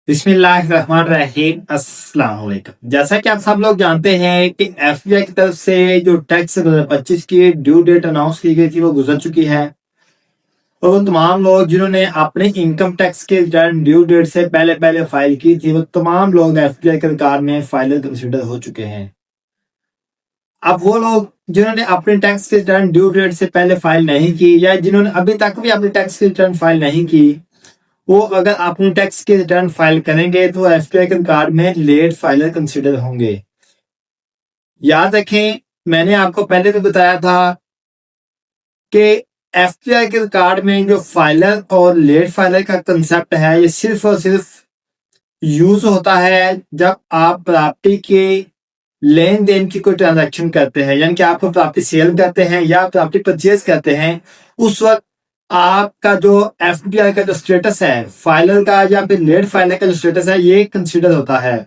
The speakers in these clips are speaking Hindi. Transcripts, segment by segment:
बिस्मिल्लाहिर्रहमानिर्रहीम अस्सलाम वालेकुम। जैसा कि आप सब लोग जानते हैं कि एफबीआई की तरफ से जो टैक्स 2025 की ड्यू डेट अनाउंस की गई थी वो गुजर चुकी है और वो तमाम लोग जिन्होंने अपने इनकम टैक्स के रिटर्न ड्यू डेट से पहले पहले फाइल की थी वो तमाम लोग एफबीआई के रिकॉर्ड में फाइलर कंसिडर हो चुके हैं। अब वो लोग जिन्होंने अपने टैक्स के रिटर्न ड्यू डेट से पहले फाइल नहीं की या जिन्होंने अभी तक भी अपने टैक्स की रिटर्न फाइल नहीं की, वो अगर अपने टैक्स की रिटर्न फाइल करेंगे तो एफबीआई के रिकॉर्ड में लेट फाइलर कंसिडर होंगे। याद रखें, मैंने आपको पहले भी बताया था कि एफबीआई के रिकॉर्ड में जो फाइलर और लेट फाइलर का कंसेप्ट है ये सिर्फ और सिर्फ यूज होता है जब आप प्रॉपर्टी के लेन देन की कोई ट्रांजैक्शन करते हैं, यानी कि आपको प्रॉपर्टी सेल करते हैं या प्रॉपर्टी परचेज करते हैं। उस वक्त आपका जो एफबीआई का जो स्टेटस है फाइलर का या फिर लेट फाइलर का जो स्टेटस है ये कंसीडर होता है।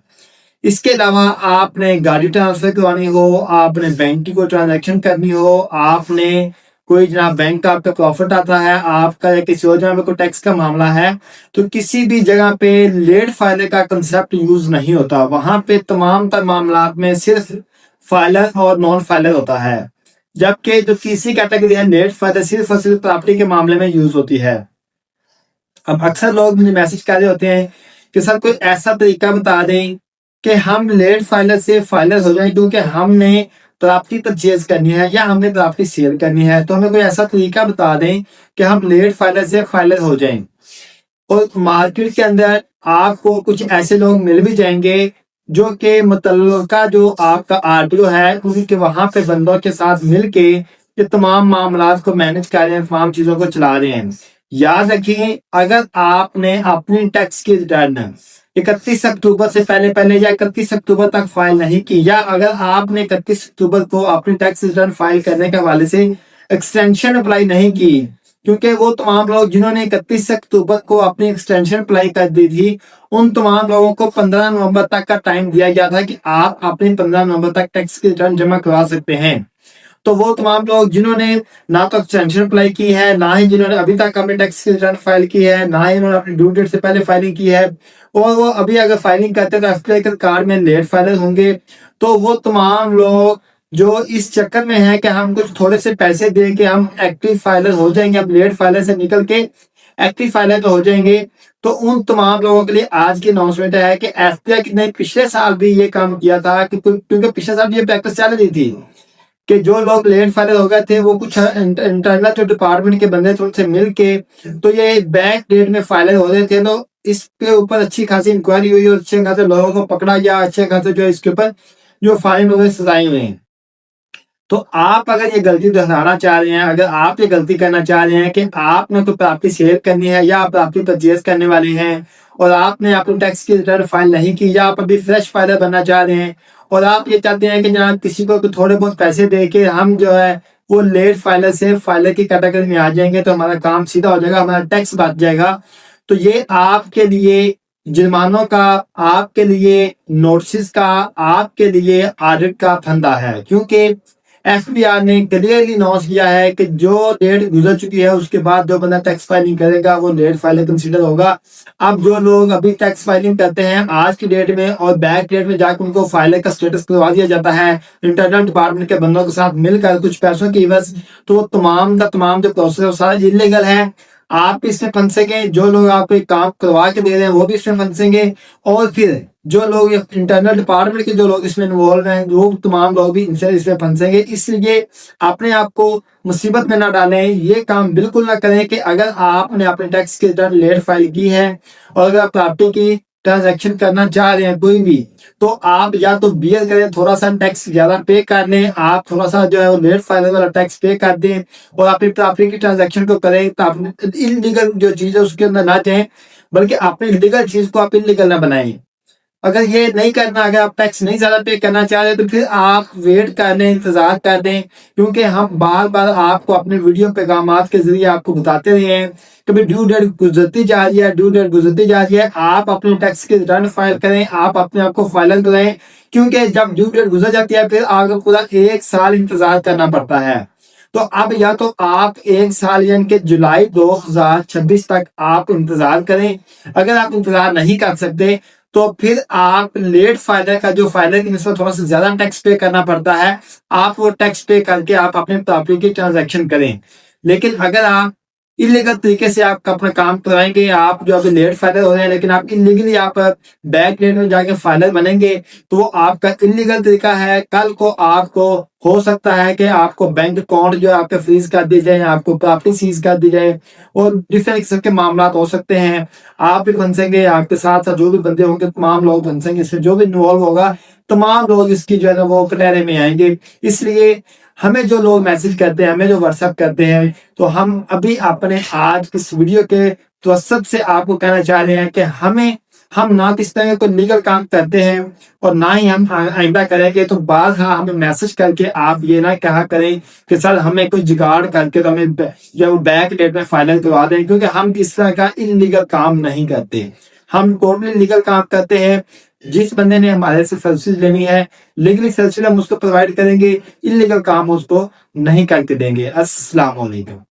इसके अलावा आपने गाड़ी ट्रांसफर करवानी हो, आपने बैंक की कोई ट्रांजैक्शन करनी हो, आपने कोई जनाब बैंक का आपका प्रॉफिट आता है आपका या किसी और जगह पे कोई टैक्स का मामला है, तो किसी भी जगह पे लेट फाइलर का कंसेप्ट यूज नहीं होता। वहां पे तमाम तर मामला में सिर्फ फाइलर और नॉन फाइलर होता है, जबकि जो तीसरी कैटेगरी है लेट फाइलर सिर्फ और सिर्फ प्रॉपर्टी के मामले में यूज होती है। अब अक्सर लोग मुझे मैसेज कर रहे होते हैं कि सर कोई ऐसा तरीका बता दें कि हम लेट फाइलर से फाइलर हो जाएं, क्योंकि हमने प्रॉपर्टी परचेज करनी है या हमने प्रॉपर्टी सेल करनी है, तो हमें कोई ऐसा तरीका बता दें कि हम लेट फाइलर से फाइलर हो जाएं। और मार्केट के अंदर आपको कुछ ऐसे लोग मिल भी जाएंगे जो कि मुतल्लिका जो आपका आरटीओ है उनके वहां पे बंदों के साथ मिलके ये तमाम मामला को मैनेज कर रहे हैं, तमाम चीजों को चला रहे हैं। याद रखिए, अगर आपने अपनी टैक्स की रिटर्न 31 अक्टूबर से पहले पहले या 31 अक्टूबर तक फाइल नहीं की, या अगर आपने 31 अक्टूबर को अपनी टैक्स रिटर्न फाइल करने के हवाले से एक्सटेंशन अप्लाई नहीं की, क्योंकि वो तमाम लोग जिन्होंने 31 अक्टूबर को अपनी एक्सटेंशन अप्लाई कर दी थी उन तमाम लोगों को 15 नवंबर तक का टाइम दिया गया था कि आप अपने 15 नवंबर तक टैक्स की रिटर्न जमा करवा सकते हैं। तो वो तमाम लोग जिन्होंने ना तो एक्सटेंशन अप्लाई की है, ना ही जिन्होंने अभी तक अपने टैक्स की रिटर्न फाइल की है, ना ही उन्होंने अपनी ड्यू डेट से पहले फाइलिंग की है, और वो अभी अगर फाइलिंग करते हैं तो एफबीआई के कार्ड में लेट फाइलर होंगे। तो वो तमाम लोग जो इस चक्कर में है कि हम कुछ थोड़े से पैसे दे के हम एक्टिव फाइलर हो जाएंगे, अब लेट फाइलर से निकल के एक्टिव फाइलर तो हो जाएंगे, तो उन तमाम लोगों के लिए आज की अनाउंसमेंट है कि एफबीआई ने पिछले साल भी ये काम किया था कि क्योंकि पिछले साल ये प्रैक्टिस चल रही थी कि जो लोग लेट फाइलर हो गए थे वो कुछ इंटरनल जो डिपार्टमेंट के बंदे थे उनसे मिल के तो ये बैक डेट में फाइलर हो रहे थे, तो इसके ऊपर अच्छी खासी इंक्वायरी हुई और अच्छे खासे लोगों को पकड़ा गया, अच्छे खासे जो इसके ऊपर जो फाइन हुए सजाए हुए हैं। तो आप अगर ये गलती दोहराना चाह रहे हैं, अगर आप ये गलती करना चाह रहे हैं कि आपने तो प्रॉपर्टी सेल करनी है या आप प्रॉपर्टी परचेज करने वाले हैं और आपने अपनी टैक्स की रिटर्न फाइल नहीं की, या आप अभी फ्रेश फाइलर बनना चाह रहे हैं और आप ये चाहते हैं कि जनाब किसी को थोड़े बहुत पैसे दे के हम जो है वो लेट फाइलर से फाइलर की कैटेगरी में आ जाएंगे तो हमारा काम सीधा हो जाएगा, हमारा टैक्स बच जाएगा, तो ये आपके लिए जुर्मानों का, आपके लिए नोटिस का, आपके लिए ऑडिट का फंदा है। क्योंकि एफबीआई ने क्लियरली अनाउंस किया है कि जो डेट गुजर चुकी है उसके बाद जो बंदा टैक्स फाइलिंग करेगा वो लेट फाइलर कंसीडर होगा। अब जो लोग अभी टैक्स फाइलिंग करते हैं आज की डेट में और बैक डेट में जाकर उनको फाइलर का स्टेटस करवा दिया जाता है इंटरनल डिपार्टमेंट के बंदों के साथ मिलकर कुछ पैसों की एवज, तो तमाम का तमाम जो प्रोसेस है सारा इलीगल है। आप इसमें फंसेंगे, जो लोग आपको एक काम करवा के दे रहे हैं वो भी इसमें फंसेंगे, और फिर जो लोग इंटरनल डिपार्टमेंट के जो लोग इसमें इन्वॉल्व हैं वो तमाम लोग भी इनसे इसमें फंसेंगे। इसलिए अपने आप को मुसीबत में ना डालें, ये काम बिल्कुल ना करें कि अगर आपने अपने टैक्स की रिटर्न लेट फाइल की है और अगर आप प्रॉपर्टी की ट्रांजैक्शन करना चाह रहे हैं कोई भी, तो आप या तो बियर करें, थोड़ा सा टैक्स ज्यादा पे कर लें, आप थोड़ा सा जो है वो लेट फाइलर वाला टैक्स पे कर दें और अपनी प्रॉपर्टी की ट्रांजैक्शन को करें, तो आप इलीगल जो चीज है उसके अंदर ना जाएं, बल्कि अपनी लीगल चीज को आप इलीगल ना बनाएं। अगर ये नहीं करना, अगर आप टैक्स नहीं ज्यादा पे करना चाह रहे तो फिर आप वेट कर लें, इंतजार कर दें, क्योंकि हम बार बार आपको अपने वीडियो पैगामात के जरिए आपको बताते रहे हैं कि भाई ड्यू डेट गुजरती जा रही है, ड्यू डेट गुजरती जा रही है, आप अपने टैक्स की रिटर्न फाइल करें, आप अपने आप को फाइल कराएं, क्योंकि जब ड्यू डेट गुजर जाती है फिर आपको पूरा 1 साल इंतजार करना पड़ता है। तो अब या तो आप 1 साल यानी कि जुलाई 2026 तक आप इंतजार करें। अगर आप इंतजार नहीं कर सकते तो फिर आप लेट फायदा का जो फायदे की निस्बत थोड़ा सा ज्यादा टैक्स पे करना पड़ता है, आप वो टैक्स पे करके आप अपने मुताबिक की ट्रांजैक्शन करें। लेकिन अगर आप इलीगल तरीके से आप अपना काम कराएंगे, आप जो अभी लेट फाइलर हो रहे हैं लेकिन आप इलीगली आप बैक डेट में जाके फाइलर बनेंगे, तो वो आपका इलीगल तरीका है। कल को आपको हो सकता है कि आपको बैंक अकाउंट जो है आपके फ्रीज कर दिए जाए, आपको प्रॉपर्टी सीज कर दी जाए और डिफरेंट किस्म के मामला हो सकते हैं। आप भी फंसेंगे, आपके साथ साथ जो भी बंदे होंगे तमाम लोग फंसेंगे, इसमें जो भी इन्वॉल्व होगा तमाम लोग इसकी जो है ना वो कटहरे में आएंगे। इसलिए हमें जो लोग मैसेज करते हैं, हमें जो व्हाट्सएप करते हैं, तो हम अभी अपने आज इस वीडियो के तवसत से आपको कहना चाह रहे हैं कि हम ना किस तरह कोई लीगल काम करते हैं और ना ही हम आइंदा करेंगे। तो बार हाँ हमें मैसेज करके आप ये ना कहा करें कि सर हमें कोई जुगाड़ करके तो हमें जो बैक डेट में फाइनल करवा दें, क्योंकि हम इस तरह का इलीगल काम नहीं करते। हम टोटली लीगल काम करते हैं। जिस बंदे ने हमारे से सर्विसेज लेनी है, लीगली सर्विसेज हम उसको प्रोवाइड करेंगे, इलीगल काम उसको नहीं करके देंगे। अस्सलाम वालेकुम।